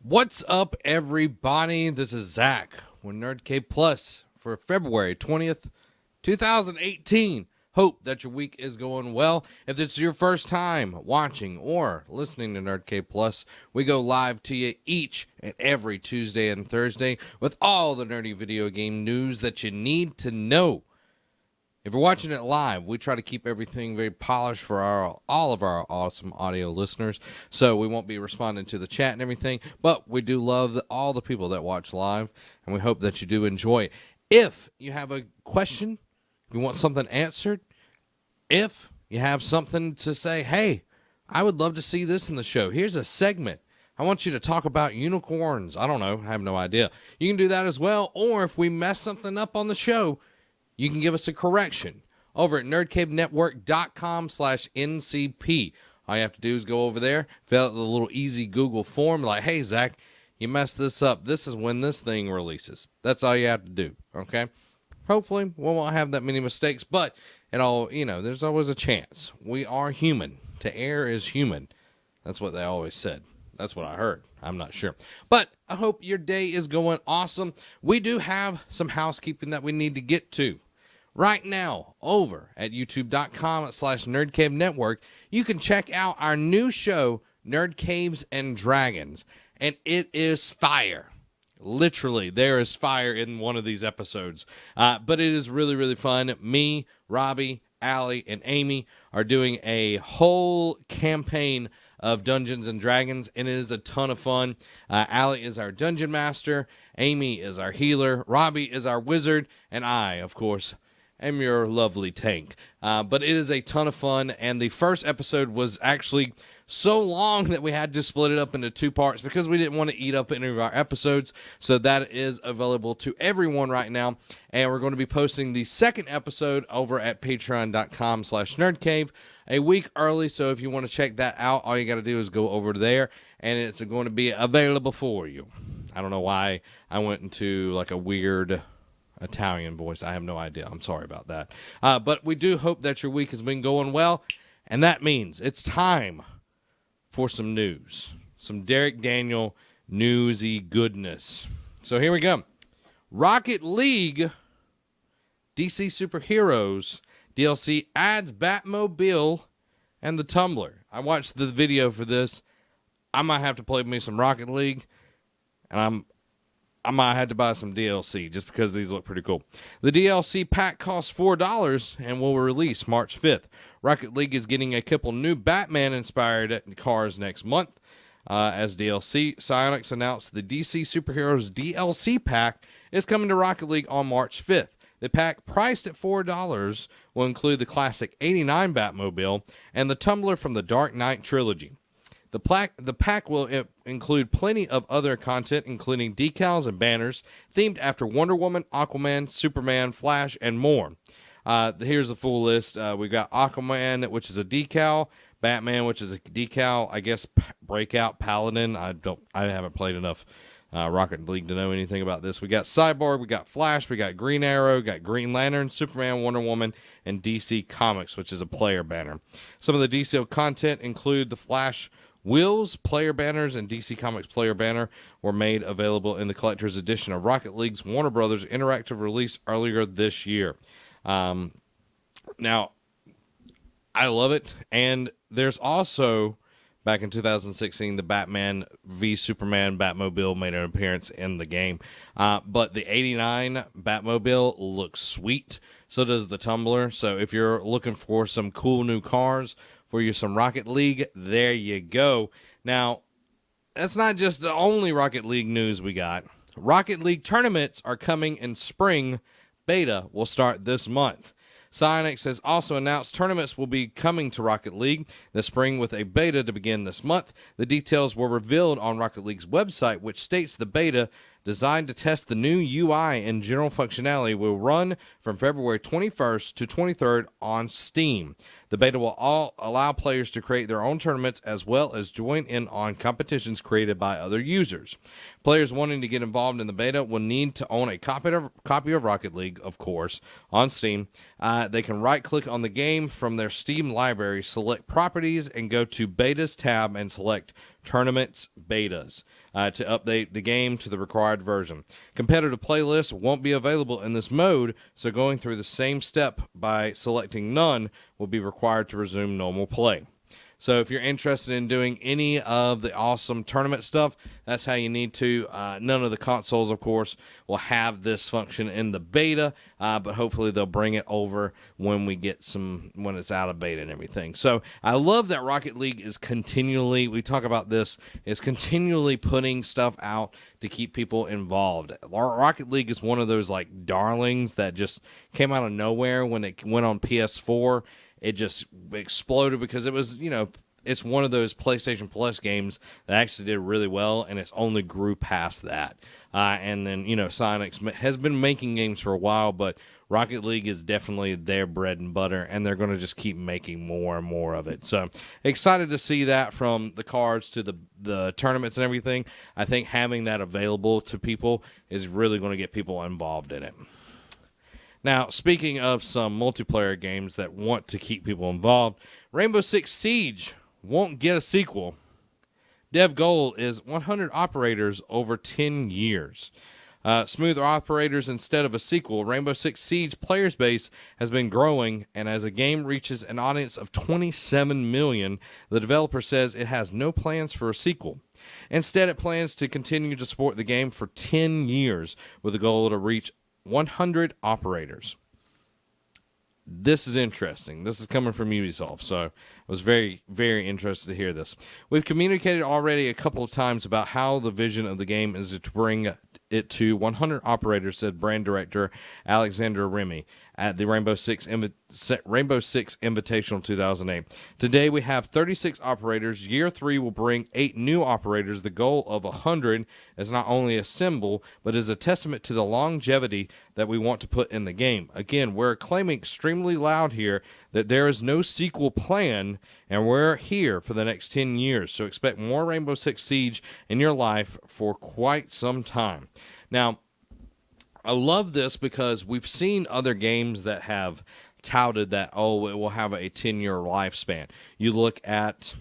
What's up, everybody? This is Zach with Nerd Cave Plus for February 20th, 2018. Hope that your week is going well. If this is your first time watching or listening to Nerd Cave Plus, we go live to you each and every Tuesday and Thursday with all the nerdy video game news that you need to know. If you're watching it live, we try to keep everything very polished for all of our awesome audio listeners, so we won't be responding to the chat and everything, but we do love all the people that watch live, and we hope that you do enjoy it. If you have a question, if you want something answered, if you have something to say, hey, I would love to see this in the show, here's a segment, I want you to talk about unicorns, I don't know, I have no idea. You can do that as well, or if we mess something up on the show, you can give us a correction over at nerdcavenetwork.com/NCP. All you have to do is go over there, fill out the little easy Google form, like, hey, Zach, you messed this up. This is when this thing releases. That's all you have to do, okay? Hopefully, we won't have that many mistakes, but there's always a chance. We are human. To err is human. That's what they always said. That's what I heard. I'm not sure. But I hope your day is going awesome. We do have some housekeeping that we need to get to. Right now, over at youtube.com/nerdcavenetwork, you can check out our new show, Nerd Caves and Dragons, and it is fire. Literally, there is fire in one of these episodes, but it is really, really fun. Me, Robbie, Allie, and Amy are doing a whole campaign of Dungeons and Dragons, and it is a ton of fun. Allie is our dungeon master, Amy is our healer, Robbie is our wizard, and I, of course, am your lovely tank. But it is a ton of fun, and the first episode was actually so long that we had to split it up into two parts because we didn't want to eat up any of our episodes. So that is available to everyone right now, and we're going to be posting the second episode over at patreon.com/nerdcave a week early. So if you want to check that out, all you got to do is go over there, and it's going to be available for you. I don't know why I went into like a weird Italian voice. I have no idea. I'm sorry about that. But we do hope that your week has been going well, and that means it's time for some news. Some Derek Daniel newsy goodness. So here we go. Rocket League DC Superheroes DLC adds Batmobile and the Tumbler. I watched the video for this. I might have to play me some Rocket League, and I might have to buy some DLC just because these look pretty cool. The DLC pack costs $4 and will release March 5th. Rocket League is getting a couple new Batman-inspired cars next month as DLC. Psyonix announced the DC Superheroes DLC pack is coming to Rocket League on March 5th. The pack, priced at $4, will include the classic '89 Batmobile and the Tumbler from the Dark Knight trilogy. The pack will include plenty of other content, including decals and banners themed after Wonder Woman, Aquaman, Superman, Flash, and more. Here's the full list. We got Aquaman, which is a decal, Batman, which is a decal, I guess Breakout, Paladin. I haven't played enough Rocket League to know anything about this. We got Cyborg, we got Flash, we got Green Arrow, got Green Lantern, Superman, Wonder Woman, and DC Comics, which is a player banner. Some of the DC content include the Flash Wheels, player banners, and DC Comics player banner were made available in the collector's edition of Rocket League's Warner Brothers interactive release earlier this year. Now, I love it, and there's also, back in 2016, the Batman v Superman Batmobile made an appearance in the game. But the '89 Batmobile looks sweet, so does the Tumbler. So if you're looking for some cool new cars for you some Rocket League, there you go. Now, that's not just the only Rocket League news we got. Rocket League tournaments are coming in spring. Beta will start this month. Psyonix has also announced tournaments will be coming to Rocket League this spring with a beta to begin this month. The details were revealed on Rocket League's website, which states the beta, designed to test the new UI and general functionality, will run from February 21st to 23rd on Steam. The beta will allow players to create their own tournaments as well as join in on competitions created by other users. Players wanting to get involved in the beta will need to own a copy of Rocket League, of course, on Steam. They can right-click on the game from their Steam library, select Properties, and go to Betas tab and select Tournaments Betas. to update the game to the required version. Competitive playlists won't be available in this mode, so going through the same step by selecting none will be required to resume normal play. So if you're interested in doing any of the awesome tournament stuff, that's how you need to. None of the consoles, of course, will have this function in the beta, but hopefully they'll bring it over when it's out of beta and everything. So I love that Rocket League is continually putting stuff out to keep people involved. Rocket League is one of those like darlings that just came out of nowhere when it went on PS4. It just exploded because it was, it's one of those PlayStation Plus games that actually did really well, and it's only grew past that. And then, Sonic has been making games for a while, but Rocket League is definitely their bread and butter, and they're going to just keep making more and more of it. So excited to see that, from the cards to the tournaments and everything. I think having that available to people is really going to get people involved in it. Now, speaking of some multiplayer games that want to keep people involved, Rainbow Six Siege won't get a sequel. Dev goal is 100 operators over 10 years. Smoother operators instead of a sequel. Rainbow Six Siege players base has been growing, and as a game reaches an audience of 27 million, the developer says it has no plans for a sequel. Instead, it plans to continue to support the game for 10 years with the goal to reach 100 operators. This is interesting. This is coming from Ubisoft, so I was very, very interested to hear this. We've communicated already a couple of times about how the vision of the game is to bring it to 100 operators, said brand director Alexander Remy at the Rainbow Six Invitational 2008. Today we have 36 operators. Year 3 will bring 8 new operators. The goal of 100 is not only a symbol, but is a testament to the longevity that we want to put in the game. Again, we're claiming extremely loud here that there is no sequel plan, and we're here for the next 10 years. So expect more Rainbow Six Siege in your life for quite some time. Now, I love this because we've seen other games that have touted that, it will have a 10-year lifespan. You look at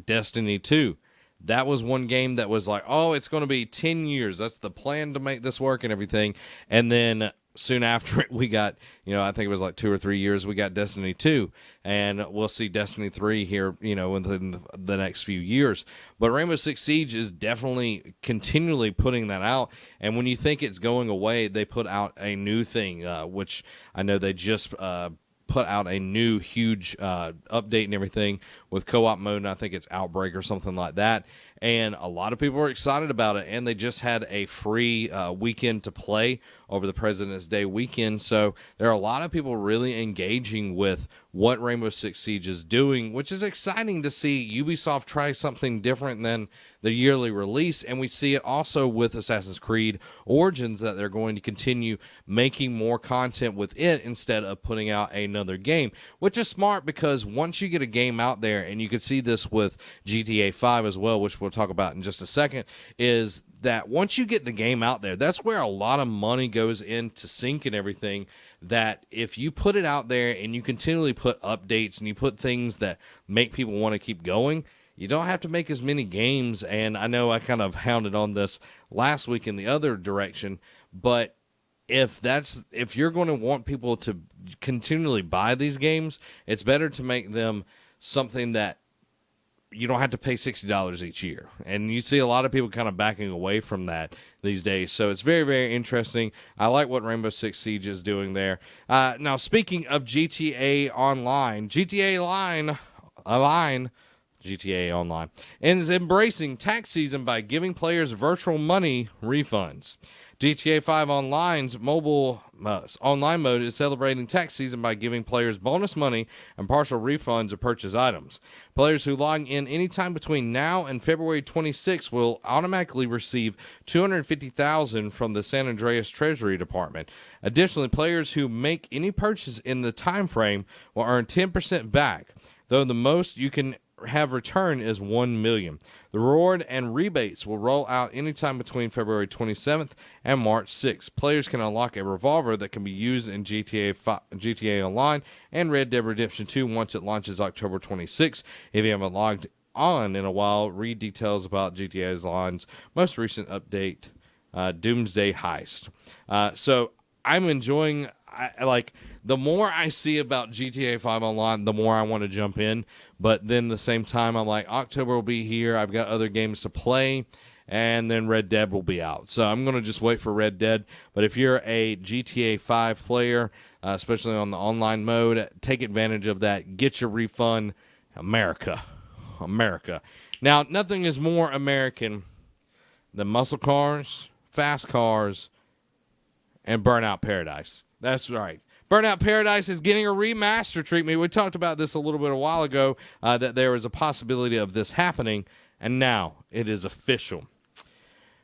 Destiny 2. That was one game that was like, it's going to be 10 years. That's the plan to make this work and everything. And then soon after it, we got, I think it was like 2 or 3 years, we got Destiny 2. And we'll see Destiny 3 here, within the next few years. But Rainbow Six Siege is definitely continually putting that out. And when you think it's going away, they put out a new thing, which I know they just put out a new huge update and everything with co-op mode, and I think it's Outbreak or something like that. And a lot of people are excited about it, and they just had a free weekend to play over the President's Day weekend. So there are a lot of people really engaging with what Rainbow Six Siege is doing, which is exciting to see Ubisoft try something different than the yearly release. And we see it also with Assassin's Creed Origins, that they're going to continue making more content with it instead of putting out another game, which is smart, because once you get a game out there, and you could see this with GTA 5 as well, which we'll talk about in just a second, is that once you get the game out there, that's where a lot of money goes into sync and everything. That if you put it out there and you continually put updates and you put things that make people want to keep going, you don't have to make as many games. And I know I kind of hounded on this last week in the other direction, but if you're going to want people to continually buy these games, it's better to make them something that you don't have to pay $60 each year. And you see a lot of people kind of backing away from that these days. So it's very, very interesting. I like what Rainbow Six Siege is doing there. Now, speaking of GTA Online, GTA Online is embracing tax season by giving players virtual money refunds. GTA 5 Online's mobile online mode is celebrating tax season by giving players bonus money and partial refunds of purchased items. Players who log in anytime between now and February 26 will automatically receive $250,000 from the San Andreas Treasury Department. Additionally, players who make any purchase in the time frame will earn 10% back, though the most you can have return is $1 million. The reward and rebates will roll out anytime between February 27th and March 6th. Players can unlock a revolver that can be used in GTA Online and Red Dead Redemption 2 once it launches October 26th. If you haven't logged on in a while, read details about GTA Online's most recent update, Doomsday Heist. So I'm enjoying. The more I see about GTA 5 Online, the more I want to jump in. But then the same time, I'm like, October will be here. I've got other games to play, and then Red Dead will be out. So I'm going to just wait for Red Dead. But if you're a GTA 5 player, especially on the online mode, take advantage of that. Get your refund. America. Now, nothing is more American than muscle cars, fast cars, and Burnout Paradise. That's right. Burnout Paradise is getting a remaster treatment. We talked about this a little bit a while ago, that there was a possibility of this happening, and now it is official.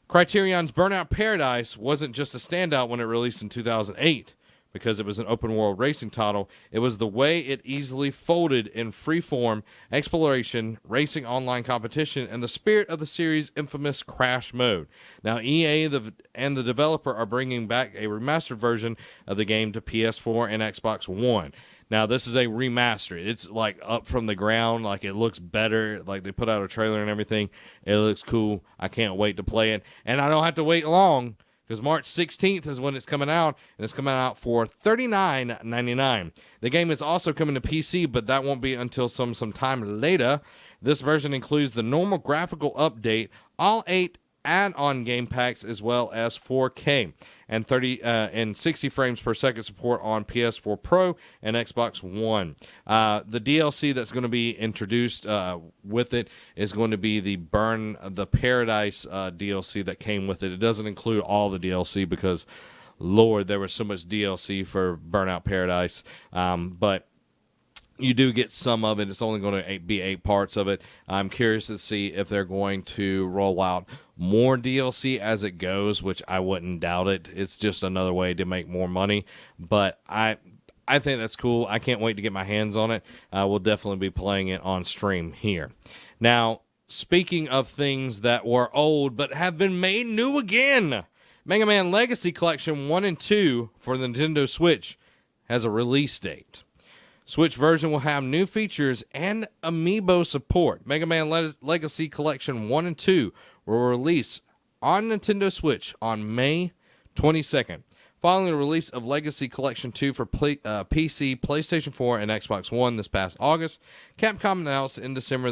Criterion's Burnout Paradise wasn't just a standout when it released in 2008 because it was an open-world racing title. It was the way it easily folded in free-form exploration, racing online competition, and the spirit of the series' infamous crash mode. Now, EA and the developer are bringing back a remastered version of the game to PS4 and Xbox One. Now, this is a remaster. It's like up from the ground. Like, it looks better. Like, they put out a trailer and everything. It looks cool. I can't wait to play it. And I don't have to wait long, because March 16th is when it's coming out, and it's coming out for $39.99. The game is also coming to PC, but that won't be until some time later. This version includes the normal graphical update, all 8 add-on game packs, as well as 4K and 60 frames per second support on PS4 Pro and Xbox One. The DLC that's going to be introduced with it is going to be the Paradise DLC that came with it. It doesn't include all the DLC because, Lord, there was so much DLC for Burnout Paradise. But you do get some of it. It's only going to be 8 parts of it. I'm curious to see if they're going to roll out more DLC as it goes, which I wouldn't doubt it. It's just another way to make more money. But I think that's cool. I can't wait to get my hands on it. We'll definitely be playing it on stream here. Now, speaking of things that were old but have been made new again, Mega Man Legacy Collection 1 and 2 for the Nintendo Switch has a release date. Switch version will have new features and amiibo support. Mega Man Legacy Collection 1 and 2 will release on Nintendo Switch on May 22nd. Following the release of Legacy Collection 2 for PC, PlayStation 4, and Xbox One this past August, Capcom announced in December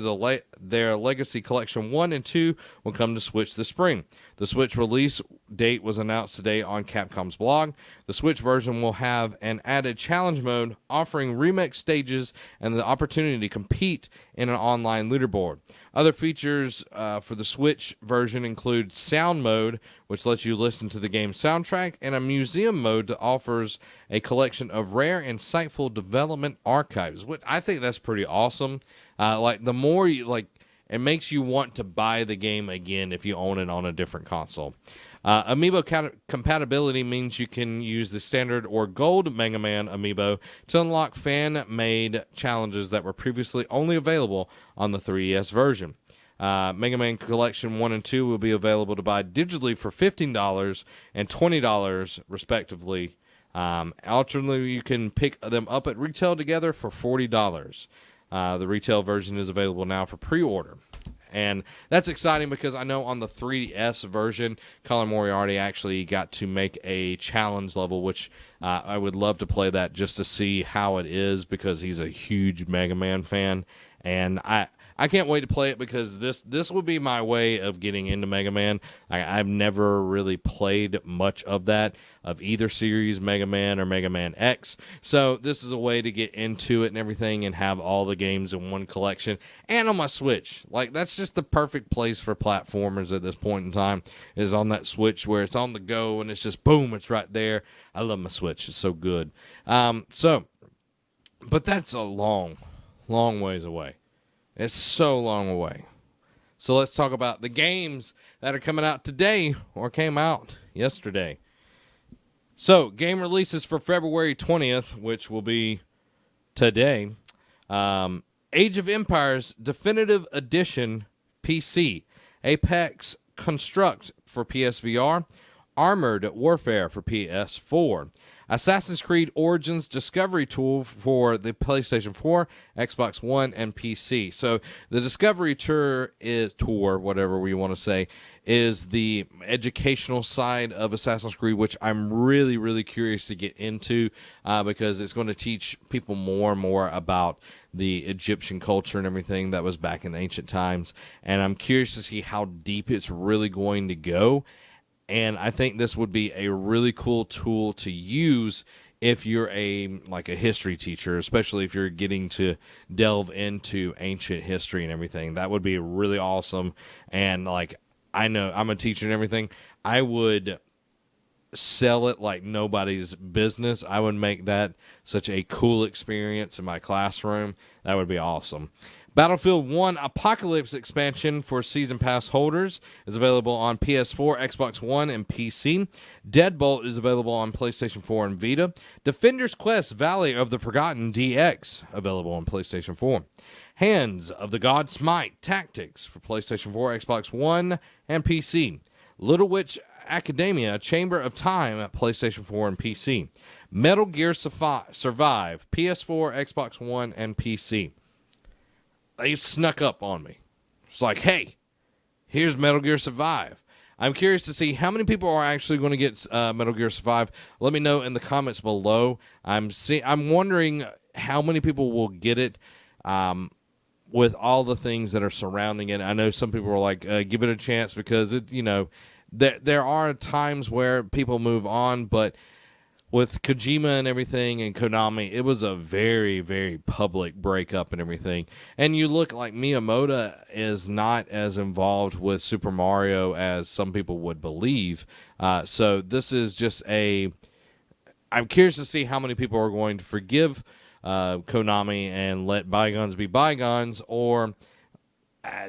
their Legacy Collection 1 and 2 will come to Switch this spring. The Switch release date was announced today on Capcom's blog. The Switch version will have an added challenge mode, offering remix stages and the opportunity to compete in an online leaderboard. Other features for the Switch version include sound mode, which lets you listen to the game's soundtrack, and a museum mode that offers a collection of rare, insightful development archives. Which I think that's pretty awesome. The more you it makes you want to buy the game again if you own it on a different console. Amiibo compatibility means you can use the standard or gold Mega Man amiibo to unlock fan-made challenges that were previously only available on the 3DS version. Mega Man Collection 1 and 2 will be available to buy digitally for $15 and $20 respectively. Alternately, you can pick them up at retail together for $40. The retail version is available now for pre-order. And that's exciting because I know on the 3DS version, Colin Moriarty actually got to make a challenge level, which I would love to play that just to see how it is because he's a huge Mega Man fan. And I can't wait to play it because this would be my way of getting into Mega Man. I've never really played much of that, of either series, Mega Man or Mega Man X. So this is a way to get into it and everything and have all the games in one collection. And on my Switch. That's just the perfect place for platformers at this point in time, is on that Switch where it's on the go and it's just boom, it's right there. I love my Switch. It's so good. But that's a long ways away. It's so long away. So let's talk about the games that are coming out today or came out yesterday. So, game releases for February 20th, which will be today. Age of Empires Definitive Edition PC. Apex Construct for PSVR. Armored Warfare for PS4. Assassin's Creed Origins Discovery Tool for the PlayStation 4, Xbox One, and PC. So the Discovery Tour, whatever we want to say, is the educational side of Assassin's Creed, which I'm really, really curious to get into because it's going to teach people more and more about the Egyptian culture and everything that was back in ancient times. And I'm curious to see how deep it's really going to go. And I think this would be a really cool tool to use if you're a history teacher, especially if you're getting to delve into ancient history and everything. That would be really awesome. And I know I'm a teacher and everything. I would sell it like nobody's business. I would make that such a cool experience in my classroom. That would be awesome. Battlefield 1 Apocalypse expansion for Season Pass holders is available on PS4, Xbox One, and PC. Deadbolt is available on PlayStation 4 and Vita. Defender's Quest Valley of the Forgotten DX available on PlayStation 4. Hands of the God Smite Tactics for PlayStation 4, Xbox One, and PC. Little Witch Academia Chamber of Time at PlayStation 4 and PC. Metal Gear Survive PS4, Xbox One, and PC. They snuck up on me. It's like, hey, here's Metal Gear Survive. I'm curious to see how many people are actually going to get Metal Gear Survive. Let me know in the comments below. I'm wondering how many people will get it with all the things that are surrounding it. I know some people are like, give it a chance because there are times where people move on, but with Kojima and everything and Konami, it was a very, very public breakup and everything. And you look like Miyamoto is not as involved with Super Mario as some people would believe. So this is just I'm curious to see how many people are going to forgive Konami and let bygones be bygones, or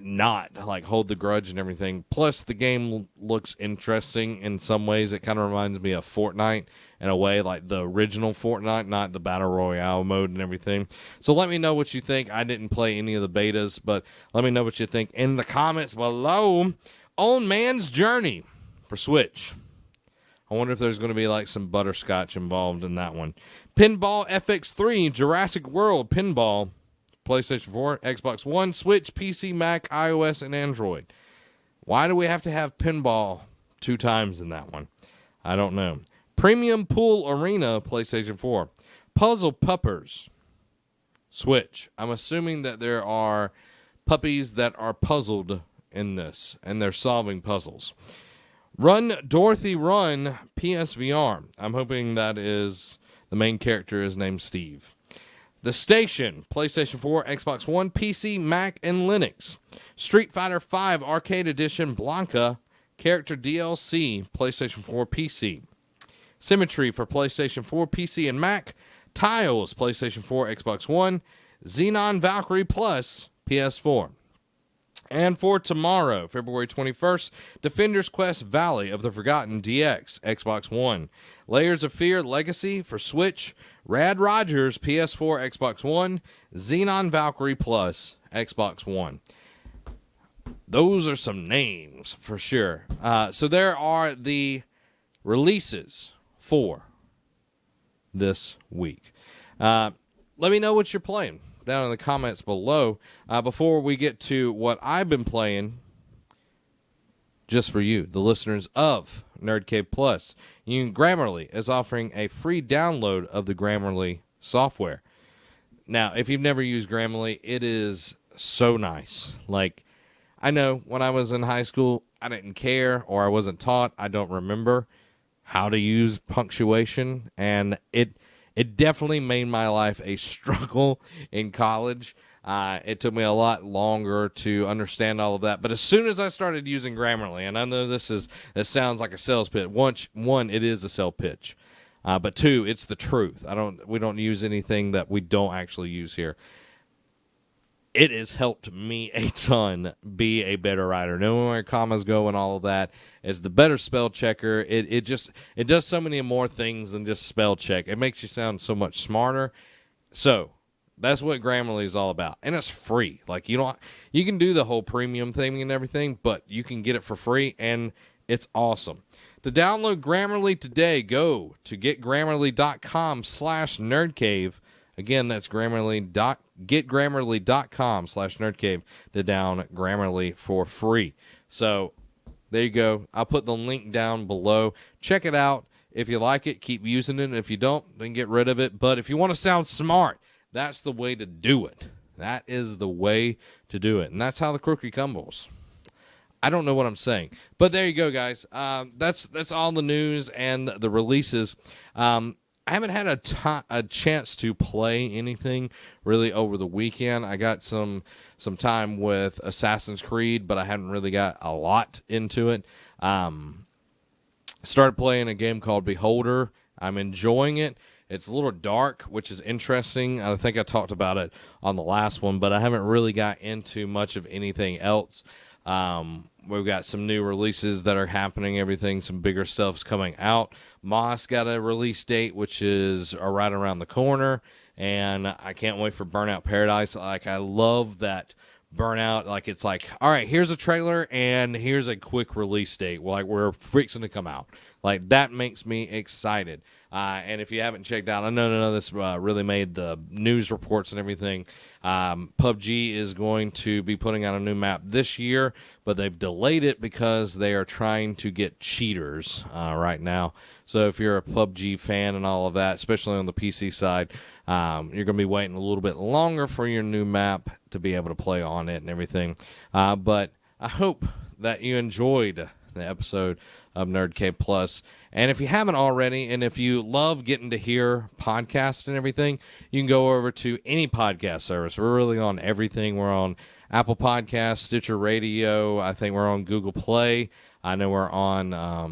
not hold the grudge and everything. Plus the game looks interesting in some ways. It kind of reminds me of Fortnite in a way, like the original Fortnite, not the battle royale mode and everything. So let me know what you think. I didn't play any of the betas, but let me know what you think in the comments below. Old Man's Journey for Switch. I wonder if there's going to be some butterscotch involved in that one. Pinball FX3 Jurassic World Pinball, PlayStation 4, Xbox One, Switch, PC, Mac, iOS, and Android. Why do we have to have pinball 2 times in that one? I don't know. Premium Pool Arena, PlayStation 4. Puzzle Puppers, Switch. I'm assuming that there are puppies that are puzzled in this, and they're solving puzzles. Run Dorothy Run, PSVR. I'm hoping that is the main character is named Steve. The Station, PlayStation 4, Xbox One, PC, Mac, and Linux. Street Fighter V Arcade Edition Blanca, character DLC, PlayStation 4, PC. Symmetry for PlayStation 4, PC, and Mac. Tiles, PlayStation 4, Xbox One. Xenon Valkyrie Plus, PS4. And for tomorrow, February 21st, Defender's Quest Valley of the Forgotten DX, Xbox One. Layers of Fear Legacy for Switch. Rad Rogers, PS4, Xbox One. Xenon Valkyrie Plus, Xbox One. Those are some names for sure. So there are the releases for this week. Let me know what you're playing down in the comments below. Before we get to what I've been playing, just for you, the listeners of Nerd Cave Plus, Grammarly is offering a free download of the Grammarly software. Now, if you've never used Grammarly, it is so nice. I know when I was in high school, I didn't care, or I wasn't taught. I don't remember how to use punctuation, and it definitely made my life a struggle in college. It took me a lot longer to understand all of that. But as soon as I started using Grammarly, and I know this sounds like a sales pitch. One, it is a sales pitch. But 2, it's the truth. We don't use anything that we don't actually use here. It has helped me a ton be a better writer. Knowing where commas go and all of that. It's the better spell checker. It does so many more things than just spell check. It makes you sound so much smarter. So that's what Grammarly is all about. And it's free. You can do the whole premium thing and everything, but you can get it for free. And It's awesome. To download Grammarly today, go to getgrammarly.com/nerdcave. Again, that's getgrammarly.com/nerdcave to down Grammarly for free. So there you go. I'll put the link down below. Check it out. If you like it, keep using it. If you don't, then get rid of it. But if you want to sound smart, that's the way to do it. That is the way to do it. And that's how the cookie crumbles. I don't know what I'm saying. But there you go, guys. That's all the news and the releases. I haven't had a chance to play anything really over the weekend. I got some time with Assassin's Creed, but I haven't really got a lot into it. Started playing a game called Beholder. I'm enjoying it. It's a little dark, which is interesting. I think I talked about it on the last one, but I haven't really got into much of anything else. We've got some new releases that are happening, everything, some bigger stuff's coming out. Moss got a release date, which is right around the corner, and I can't wait for Burnout Paradise. Like, I love that Burnout. Like, it's like, all right, here's a trailer, and here's a quick release date. Like, we're fixing to come out. Like, that makes me excited. And if you haven't checked out, I know none of this really made the news reports and everything. PUBG is going to be putting out a new map this year, but they've delayed it because they are trying to get cheaters right now. So if you're a PUBG fan and all of that, especially on the PC side, you're going to be waiting a little bit longer for your new map to be able to play on it and everything. But I hope that you enjoyed the episode of Nerd Cave Plus. And if you haven't already, and if you love getting to hear podcasts and everything, you can go over to any podcast service. We're really on everything. We're on Apple Podcasts, Stitcher Radio. I think we're on Google Play. I know we're on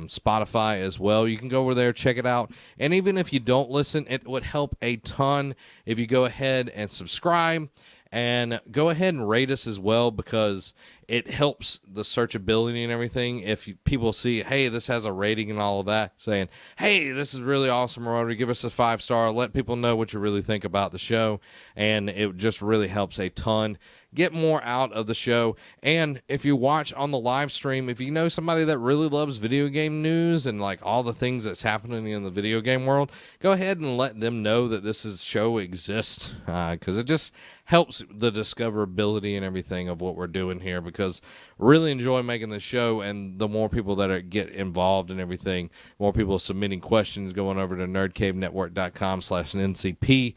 Spotify as well. You can go over there, check it out. And even if you don't listen, it would help a ton if you go ahead and subscribe. And go ahead and rate us as well, because it helps the searchability and everything. If people see, hey, this has a rating and all of that, saying, hey, this is really awesome, Rory, give us a 5-star. Let people know what you really think about the show. And it just really helps a ton. Get more out of the show. And if you watch on the live stream, if you know somebody that really loves video game news and like all the things that's happening in the video game world, go ahead and let them know that this show exists, because it just helps the discoverability and everything of what we're doing here, because I really enjoy making the show. And the more people that get involved and everything, more people submitting questions, going over to nerdcavenetwork.com/NCP,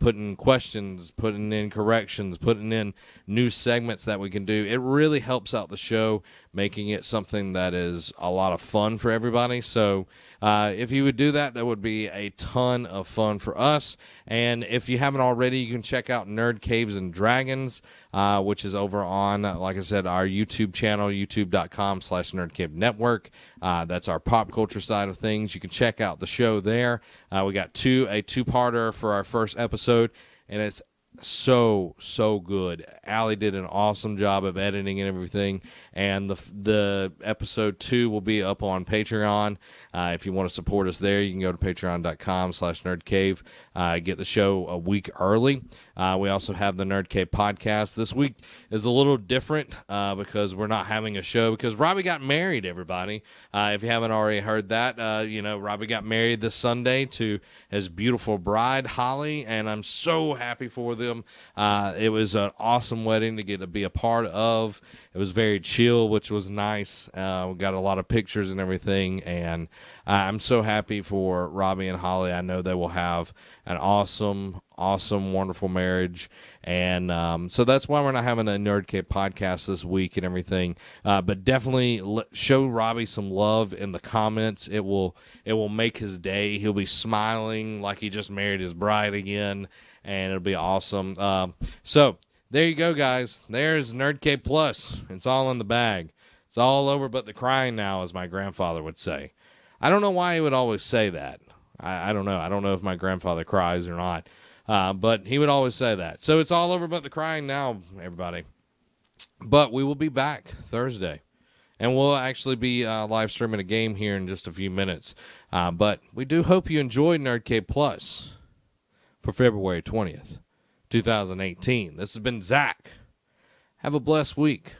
putting questions, putting in corrections, putting in new segments that we can do. It really helps out the show, making it something that is a lot of fun for everybody. So if you would do that, that would be a ton of fun for us. And if you haven't already, you can check out Nerd Caves and Dragons, which is over on, like I said, our YouTube channel, youtube.com/NerdCaveNetwork. That's our pop culture side of things. You can check out the show there. We got a two-parter for our first episode, and it's so good. Allie did an awesome job of editing and everything, and the episode 2 will be up on Patreon. If you want to support us there, you can go to patreon.com/nerdcave, get the show a week early. We also have the Nerd Cave podcast. This week is a little different because we're not having a show because Robbie got married, everybody. If you haven't already heard that, Robbie got married this Sunday to his beautiful bride, Holly, and I'm so happy for them. It was an awesome wedding to get to be a part of. It was very chill, which was nice. We got a lot of pictures and everything, and I'm so happy for Robbie and Holly. I know they will have an awesome, wonderful marriage, and so that's why we're not having a Nerd Cave podcast this week and everything. But definitely show Robbie some love in the comments. It will make his day. He'll be smiling like he just married his bride again, and it'll be awesome. So there you go, guys. There's Nerd Cave Plus. It's all in the bag. It's all over but the crying now, as my grandfather would say. I don't know why he would always say that. I don't know. I don't know if my grandfather cries or not. But he would always say that. So it's all over but the crying now, everybody. But we will be back Thursday. And we'll actually be live streaming a game here in just a few minutes. But we do hope you enjoyed Nerd Cave Plus for February 20th, 2018. This has been Zach. Have a blessed week.